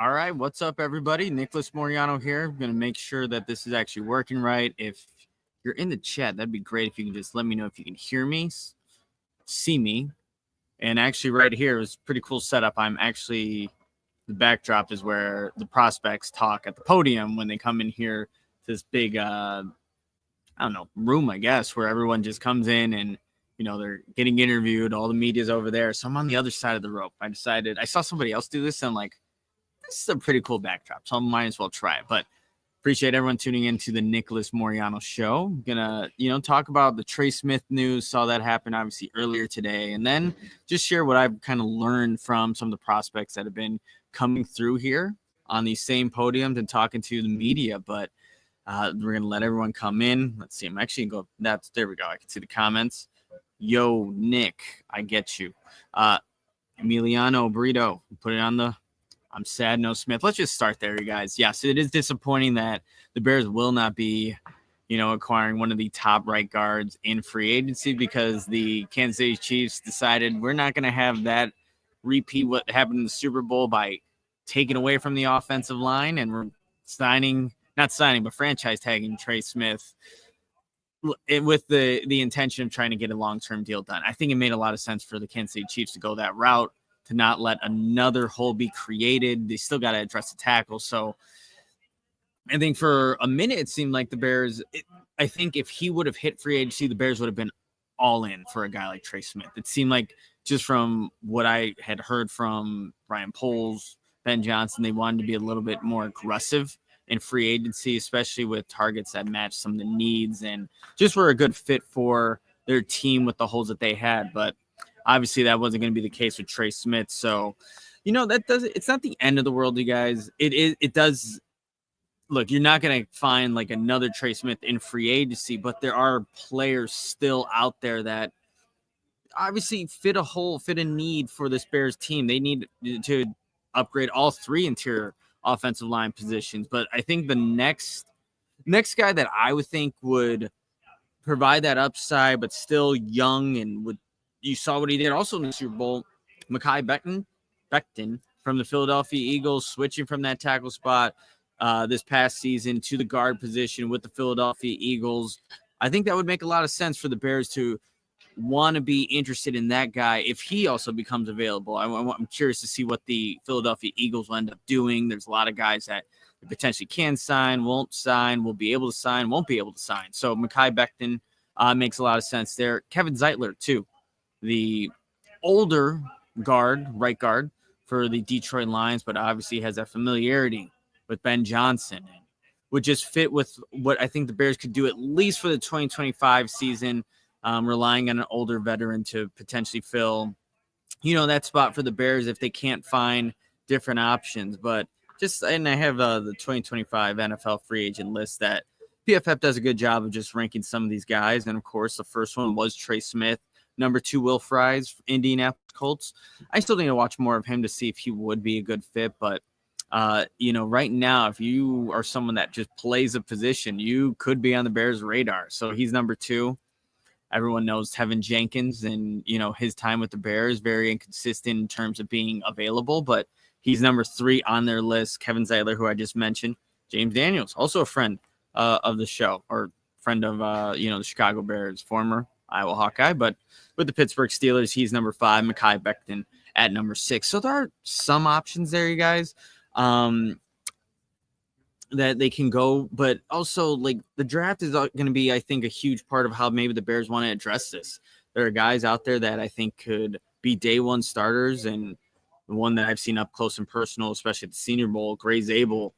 All right, what's up, everybody? Nicholas Moreano here. I'm going to make sure that this is actually working right. If you're in the chat, that'd be great if you can just let me know if you can hear me, see me. And actually, right here is a pretty cool setup. The backdrop is where the prospects talk at the podium when they come in here to this big, room, I guess, where everyone just comes in and, they're getting interviewed. All the media's over there. So I'm on the other side of the rope. I saw somebody else do this and I'm like, this is a pretty cool backdrop, so I might as well try it. But appreciate everyone tuning into the Nicholas Moreano show. I'm gonna, talk about the Trey Smith news. Saw that happen obviously earlier today, and then just share what I've kind of learned from some of the prospects that have been coming through here on these same podiums and talking to the media. But we're gonna let everyone come in. Let's see. I'm actually gonna go. There we go. I can see the comments. Yo, Nick, I get you. Emiliano Burrito, put it on the. I'm sad, no Smith. Let's just start there, you guys. Yes, it is disappointing that the Bears will not be, acquiring one of the top right guards in free agency because the Kansas City Chiefs decided we're not going to have that repeat what happened in the Super Bowl by taking away from the offensive line, and we're franchise tagging Trey Smith with the intention of trying to get a long-term deal done. I think it made a lot of sense for the Kansas City Chiefs to go that route, to not let another hole be created. They still got to address the tackle. So I think for a minute, it seemed like the Bears, I think if he would have hit free agency, the Bears would have been all in for a guy like Trey Smith. It seemed like, just from what I had heard from Ryan Poles, Ben Johnson, they wanted to be a little bit more aggressive in free agency, especially with targets that match some of the needs and just were a good fit for their team with the holes that they had. But obviously, that wasn't going to be the case with Trey Smith. So, it's not the end of the world, you guys. It does. Look, you're not going to find like another Trey Smith in free agency, but there are players still out there that obviously fit a need for this Bears team. They need to upgrade all three interior offensive line positions. But I think the next guy that I would think would provide that upside, but still young and you saw what he did also in the Super Bowl, Mekhi Becton from the Philadelphia Eagles, switching from that tackle spot this past season to the guard position with the Philadelphia Eagles. I think that would make a lot of sense for the Bears to want to be interested in that guy if he also becomes available. I'm curious to see what the Philadelphia Eagles will end up doing. There's a lot of guys that potentially can sign, won't sign, will be able to sign, won't be able to sign. So Mekhi Becton makes a lot of sense there. Kevin Zeitler, too. The older right guard for the Detroit Lions, but obviously has that familiarity with Ben Johnson and would just fit with what I think the Bears could do at least for the 2025 season, relying on an older veteran to potentially fill, that spot for the Bears if they can't find different options. But and I have the 2025 NFL free agent list that PFF does a good job of just ranking some of these guys. And of course, the first one was Trey Smith. Number 2, Will Fries, Indianapolis Colts. I still need to watch more of him to see if he would be a good fit. But, right now, if you are someone that just plays a position, you could be on the Bears' radar. So he's number 2. Everyone knows Tevin Jenkins and, his time with the Bears, very inconsistent in terms of being available. But he's number 3 on their list. Kevin Zeitler, who I just mentioned. James Daniels, also a friend of the show, or friend of, the Chicago Bears, former Iowa Hawkeye, but with the Pittsburgh Steelers, he's number 5, Mekhi Becton at number 6. So there are some options there, you guys, that they can go, but also like the draft is going to be, I think, a huge part of how maybe the Bears want to address this. There are guys out there that I think could be day one starters, and the one that I've seen up close and personal, especially at the Senior Bowl, Gray Zabel,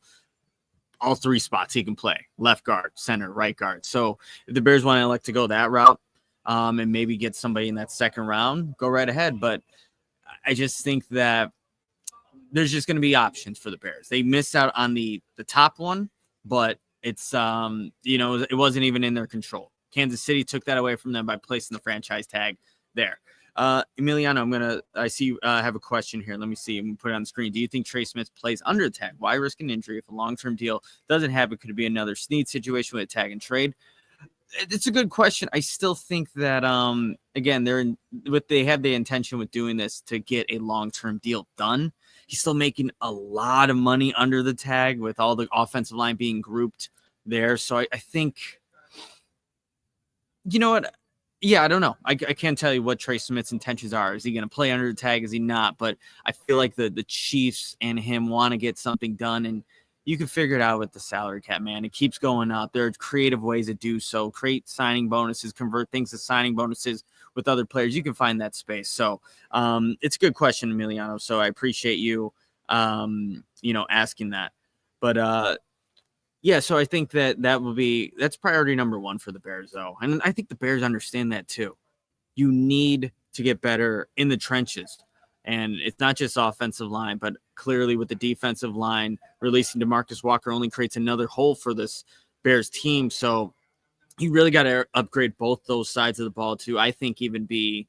all 3 spots he can play: left guard, center, right guard. So if the Bears want to elect to go that route, and maybe get somebody in that second round, go right ahead. But I just think that there's just going to be options for the Bears. They missed out on the top one, but it's, it wasn't even in their control. Kansas City took that away from them by placing the franchise tag there. Emiliano, I see you have a question here. Let me see. I'm going to put it on the screen. Do you think Trey Smith plays under the tag? Why risk an injury if a long-term deal doesn't happen? Could it be another Snead situation with a tag and trade? It's a good question. I still think that, again, they have the intention with doing this to get a long-term deal done. he's still making a lot of money under the tag with all the offensive line being grouped there. So I think, you know what? Yeah, I don't know. I can't tell you what Trey Smith's intentions are. Is he going to play under the tag? Is he not? But I feel like the Chiefs and him want to get something done, and you can figure it out with the salary cap, man. It keeps going up. There are creative ways to do so. Create signing bonuses, convert things to signing bonuses with other players. You can find that space. So it's a good question, Emiliano. So I appreciate you, asking that. But yeah, so I think that's priority number one for the Bears, though. And I think the Bears understand that, too. You need to get better in the trenches. And it's not just offensive line, but clearly with the defensive line, releasing DeMarcus Walker only creates another hole for this Bears team. So you really got to upgrade both those sides of the ball to, I think, even be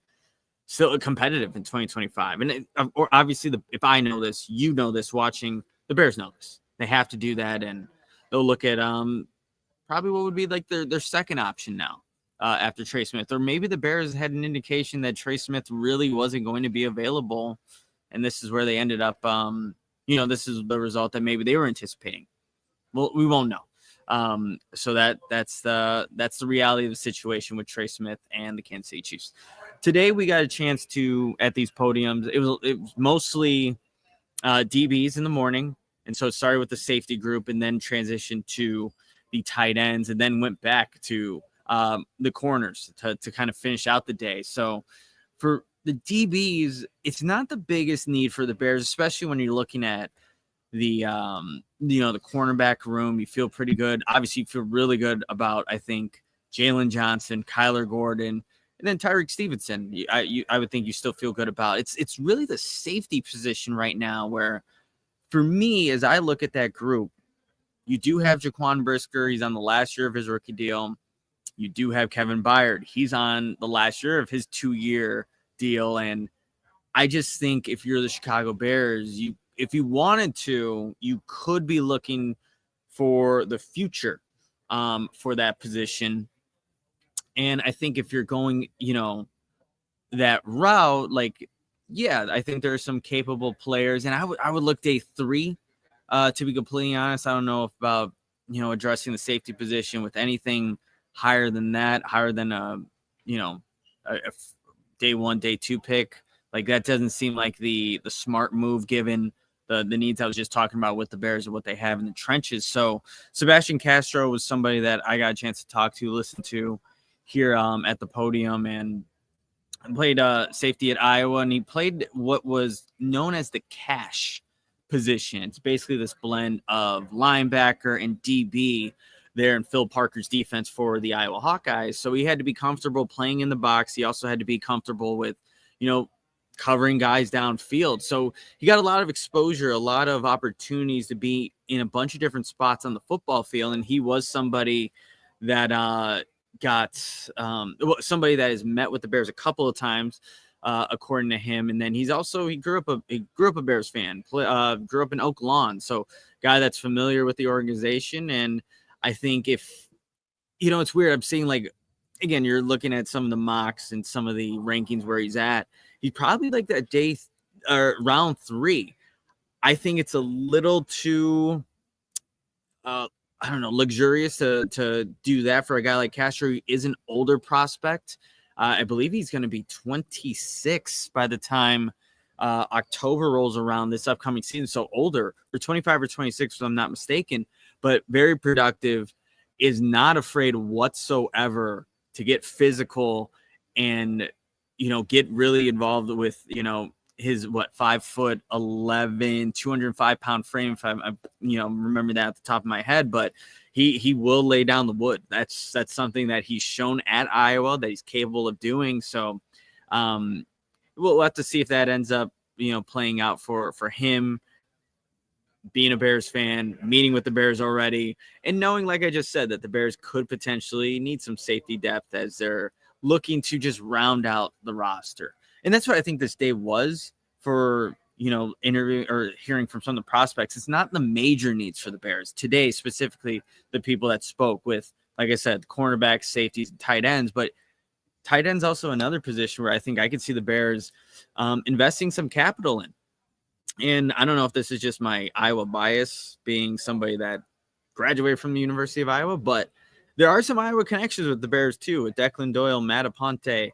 still competitive in 2025. And or obviously, if I know this, you know this, watching, the Bears know this. They have to do that, and they'll look at probably what would be like their second option now after Trey Smith. Or maybe the Bears had an indication that Trey Smith really wasn't going to be available, and this is where they ended up. This is the result that maybe they were anticipating. Well, we won't know. So that's the reality of the situation with Trey Smith and the Kansas City Chiefs. Today we got a chance to, at these podiums, it was mostly DBs in the morning. And so it started with the safety group and then transitioned to the tight ends and then went back to the corners to kind of finish out the day. So for the DBs, it's not the biggest need for the Bears, especially when you're looking at the cornerback room. You feel pretty good. Obviously, you feel really good about, I think, Jalen Johnson, Kyler Gordon, and then Tyreek Stevenson. I would think you still feel good about. It's really the safety position right now where, for me, as I look at that group, you do have Jaquan Brisker. He's on the last year of his rookie deal. You do have Kevin Byard. He's on the last year of his 2-year deal. And I just think if you're the Chicago Bears, if you wanted to, you could be looking for the future for that position. And I think if you're going, that route, like, yeah, I think there are some capable players, and I would look day 3. To be completely honest, I don't know about addressing the safety position with anything higher than that, higher than a day 1, day 2 pick. Like, that doesn't seem like the smart move given the needs I was just talking about with the Bears and what they have in the trenches. So Sebastian Castro was somebody that I got a chance to talk to, listen to here at the podium, and played safety at Iowa, and he played what was known as the cash position. It's basically this blend of linebacker and DB there in Phil Parker's defense for the Iowa Hawkeyes. So he had to be comfortable playing in the box. He also had to be comfortable with, covering guys downfield. So he got a lot of exposure, a lot of opportunities to be in a bunch of different spots on the football field. And he was somebody that got somebody that has met with the Bears a couple of times, according to him. And then he grew up a Bears fan, grew up in Oak Lawn. So guy that's familiar with the organization. And I think if, it's weird. I'm seeing, like, again, you're looking at some of the mocks and some of the rankings where he's at. He's probably like that day or round 3. I think it's a little too, luxurious to do that for a guy like Castro, who is an older prospect. I believe he's going to be 26 by the time October rolls around this upcoming season. So older, or 25 or 26, if I'm not mistaken, but very productive, is not afraid whatsoever to get physical and, get really involved with, his 5'11", 205 pound frame. If I remember that at the top of my head, but he will lay down the wood. That's something that he's shown at Iowa that he's capable of doing. So we'll have to see if that ends up, playing out for him, being a Bears fan, meeting with the Bears already, and knowing, like I just said, that the Bears could potentially need some safety depth as they're looking to just round out the roster. And that's what I think this day was for, interviewing or hearing from some of the prospects. It's not the major needs for the Bears today, specifically the people that spoke with, like I said, cornerbacks, safeties, and tight ends. But tight ends also another position where I think I could see the Bears investing some capital in. And I don't know if this is just my Iowa bias, being somebody that graduated from the University of Iowa, but there are some Iowa connections with the Bears too, with Declan Doyle, Matt Aponte.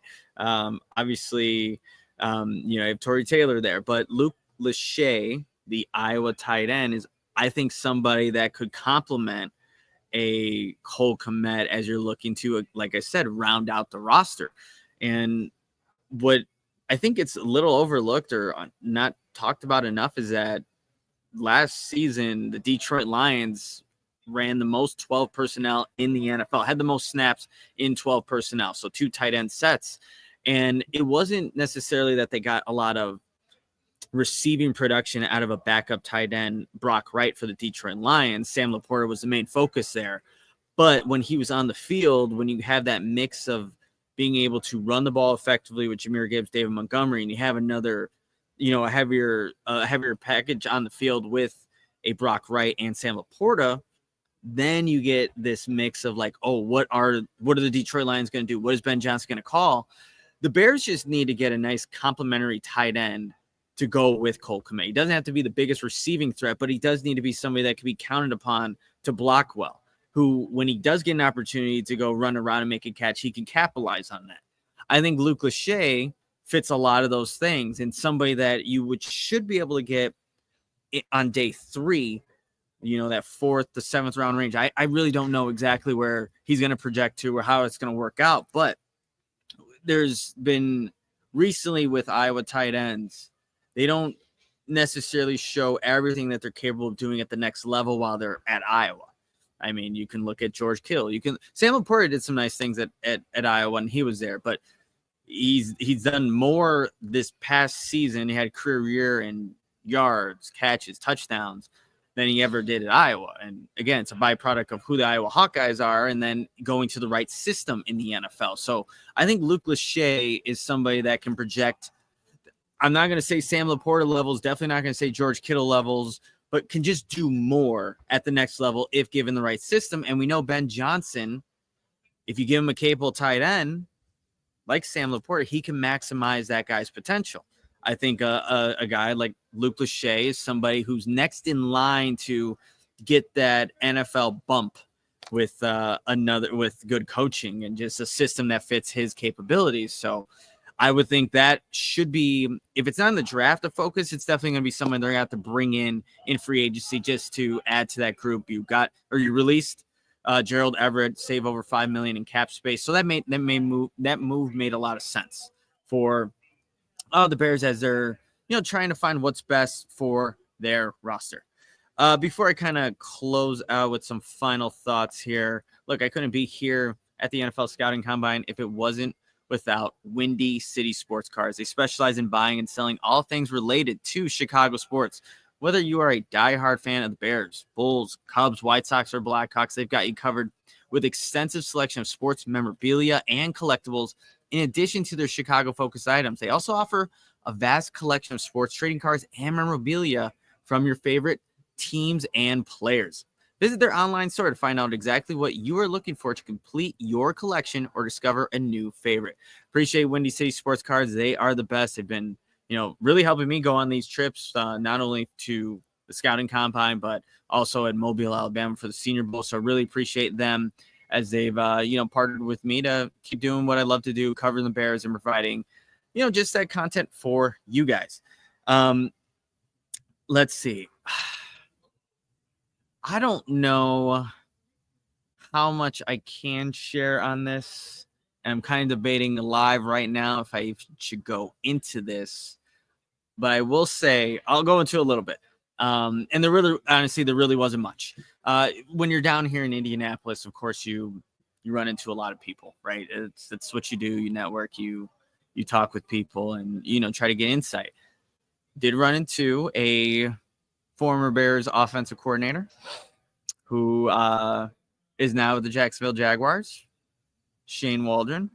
Obviously, you have Torrey Taylor there, but Luke Lachey, the Iowa tight end, is, I think, somebody that could complement a Cole Kmet as you're looking to, like I said, round out the roster. And what I think it's a little overlooked or not talked about enough is that last season, the Detroit Lions ran the most 12 personnel in the NFL, had the most snaps in 12 personnel. So 2 tight end sets. And it wasn't necessarily that they got a lot of receiving production out of a backup tight end, Brock Wright, for the Detroit Lions. Sam Laporta was the main focus there. But when he was on the field, when you have that mix of being able to run the ball effectively with Jahmyr Gibbs, David Montgomery, and you have another, a heavier package on the field with a Brock Wright and Sam Laporta, then you get this mix of like, oh, what are the Detroit Lions going to do? What is Ben Johnson going to call? The Bears just need to get a nice complementary tight end to go with Cole Kmet. He doesn't have to be the biggest receiving threat, but he does need to be somebody that can be counted upon to block well, who, when he does get an opportunity to go run around and make a catch, he can capitalize on that. I think Luke Lachey fits a lot of those things, and somebody that you should be able to get on day 3, that 4th to 7th round range. I really don't know exactly where he's going to project to or how it's going to work out, but there's been recently with Iowa tight ends, they don't necessarily show everything that they're capable of doing at the next level while they're at Iowa. I mean, you can look at George Kittle. Sam Laporta did some nice things at Iowa when he was there, but he's done more this past season. He had a career year in yards, catches, touchdowns than he ever did at Iowa. And again, it's a byproduct of who the Iowa Hawkeyes are and then going to the right system in the NFL. So I think Luke Lachey is somebody that can project. I'm not going to say Sam Laporta levels, definitely not going to say George Kittle levels, but can just do more at the next level if given the right system. And we know Ben Johnson, if you give him a capable tight end like Sam Laporta, he can maximize that guy's potential. I think a guy like Luke Lachey is somebody who's next in line to get that NFL bump with with good coaching and just a system that fits his capabilities. So I would think that should be, if it's not in the draft of focus, it's definitely going to be someone they're going to have to bring in free agency just to add to that group. You released Gerald Everett, save over $5 million in cap space. So that move made a lot of sense for the Bears as they're, trying to find what's best for their roster. Before I kind of close out with some final thoughts here, look, I couldn't be here at the NFL Scouting Combine if it wasn't without Windy City Sports Cars. They specialize in buying and selling all things related to Chicago sports. Whether you are a diehard fan of the Bears, Bulls, Cubs, White Sox, or Blackhawks, they've got you covered with extensive selection of sports memorabilia and collectibles. In addition to their Chicago-focused items, they also offer a vast collection of sports trading cards and memorabilia from your favorite teams and players. Visit their online store to find out exactly what you are looking for to complete your collection or discover a new favorite. Appreciate Windy City Sports Cards. They are the best. They've been, really helping me go on these trips, not only to the Scouting Combine, but also at Mobile, Alabama for the Senior Bowl. So I really appreciate them as they've, partnered with me to keep doing what I love to do, covering the Bears and providing, just that content for you guys. Let's see. I don't know how much I can share on this. And I'm kind of debating live right now if I should go into this. But I will say, I'll go into a little bit. And there really wasn't much. When you're down here in Indianapolis, of course, you run into a lot of people, right? It's what you do. You network, you talk with people and, try to get insight. Did run into a former Bears offensive coordinator who is now with the Jacksonville Jaguars, Shane Waldron.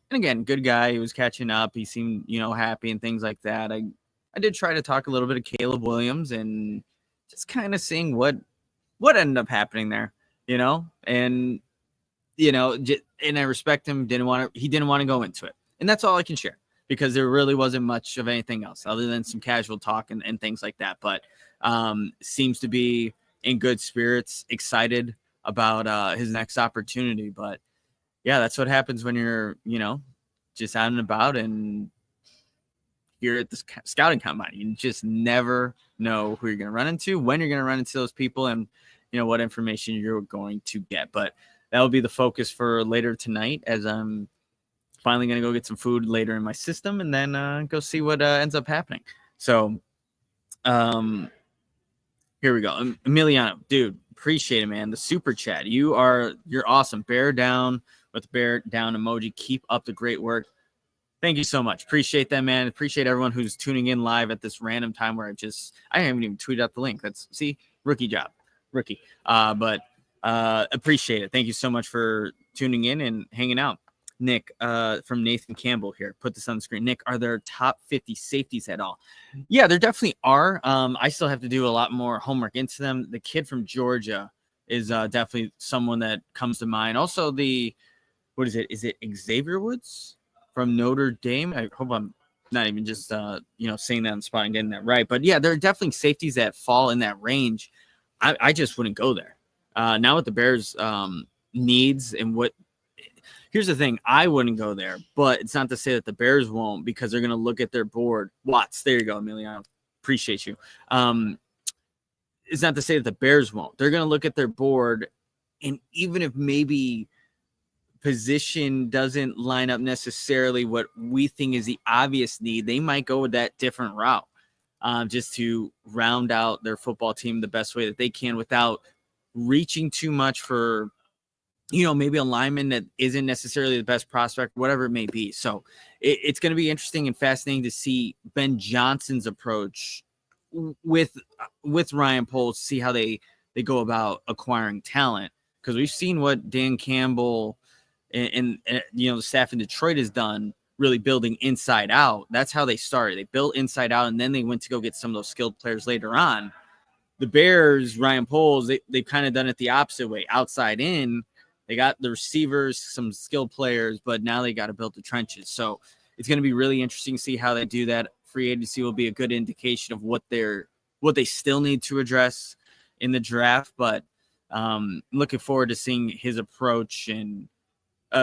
And again, good guy. He was catching up. He seemed, happy and things like that. I did try to talk a little bit of Caleb Williams and just kind of seeing what ended up happening there, and, and I respect him. He didn't want to go into it. And that's all I can share because there really wasn't much of anything else other than some casual talk and things like that. But seems to be in good spirits, excited about his next opportunity. But yeah, that's what happens when you're, just out and about and you're at the scouting combine. You just never know who you're going to run into, when you're going to run into those people, and what information you're going to get. But that will be the focus for later tonight, as I'm finally going to go get some food later in my system and then go see what ends up happening. So here we go. Emiliano, dude, appreciate it, man. The super chat. You're awesome. Bear down with the bear down emoji. Keep up the great work. Thank you so much. Appreciate that, man. Appreciate everyone who's tuning in live at this random time where I haven't even tweeted out the link. Rookie job. But appreciate it. Thank you so much for tuning in and hanging out. Nick from Nathan Campbell here. Put this on the screen. Nick, are there top 50 safeties at all? Yeah, there definitely are. I still have to do a lot more homework into them. The kid from Georgia is definitely someone that comes to mind. Also, what is it? Is it Xavier Woods from Notre Dame? I hope I'm not even just saying that on the spot and getting that right. But yeah, there are definitely safeties that fall in that range. I just wouldn't go there. Now with the Bears needs and what. Here's the thing. I wouldn't go there, but it's not to say that the Bears won't, because they're going to look at their board. Watts, there you go, Emiliano. Appreciate you. It's not to say that the Bears won't. They're going to look at their board, and even if maybe position doesn't line up necessarily what we think is the obvious need, they might go with that different route just to round out their football team the best way that they can without reaching too much for maybe a lineman that isn't necessarily the best prospect, whatever it may be. So it's going to be interesting and fascinating to see Ben Johnson's approach with Ryan Poles, see how they go about acquiring talent. Because we've seen what Dan Campbell and the staff in Detroit has done, really building inside out. That's how they started. They built inside out, and then they went to go get some of those skilled players later on. The Bears, Ryan Poles, they've kind of done it the opposite way, outside in. They got the receivers, some skilled players, but now they got to build the trenches. So it's going to be really interesting to see how they do that. Free agency will be a good indication of what they still need to address in the draft. But looking forward to seeing his approach and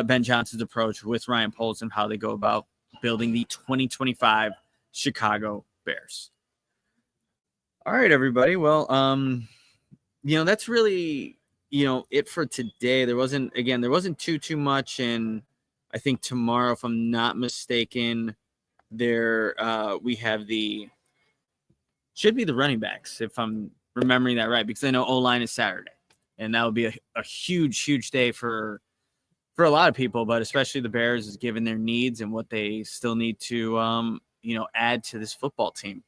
Ben Johnson's approach with Ryan Poles and how they go about building the 2025 Chicago Bears. All right, everybody. Well, that's really it for today. There wasn't too much. And I think tomorrow, if I'm not mistaken, we have should be the running backs, if I'm remembering that right, because I know O-line is Saturday, and that will be a huge day for a lot of people, but especially the Bears, is given their needs and what they still need to add to this football team.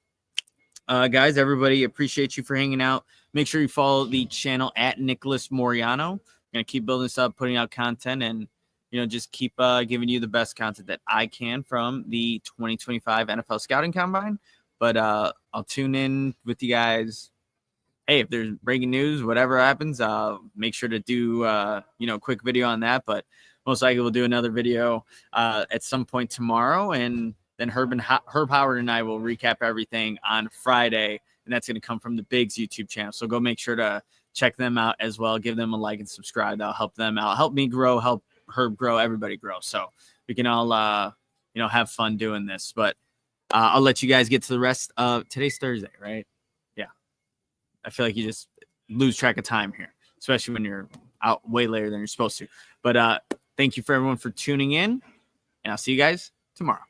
Guys, everybody, appreciate you for hanging out. Make sure you follow the channel at Nicholas Moreano. I'm going to keep building this up, putting out content, and, just keep giving you the best content that I can from the 2025 NFL Scouting Combine. But I'll tune in with you guys. Hey, if there's breaking news, whatever happens, make sure to do, a quick video on that. But most likely we'll do another video at some point tomorrow. And then Herb Howard and I will recap everything on Friday, and that's going to come from the Bigs YouTube channel. So go make sure to check them out as well. Give them a like and subscribe. That'll help them out, help me grow, help Herb grow, everybody grow. So we can all, have fun doing this. But I'll let you guys get to the rest of today's Thursday, right? Yeah. I feel like you just lose track of time here, especially when you're out way later than you're supposed to. But thank you for everyone for tuning in, and I'll see you guys tomorrow.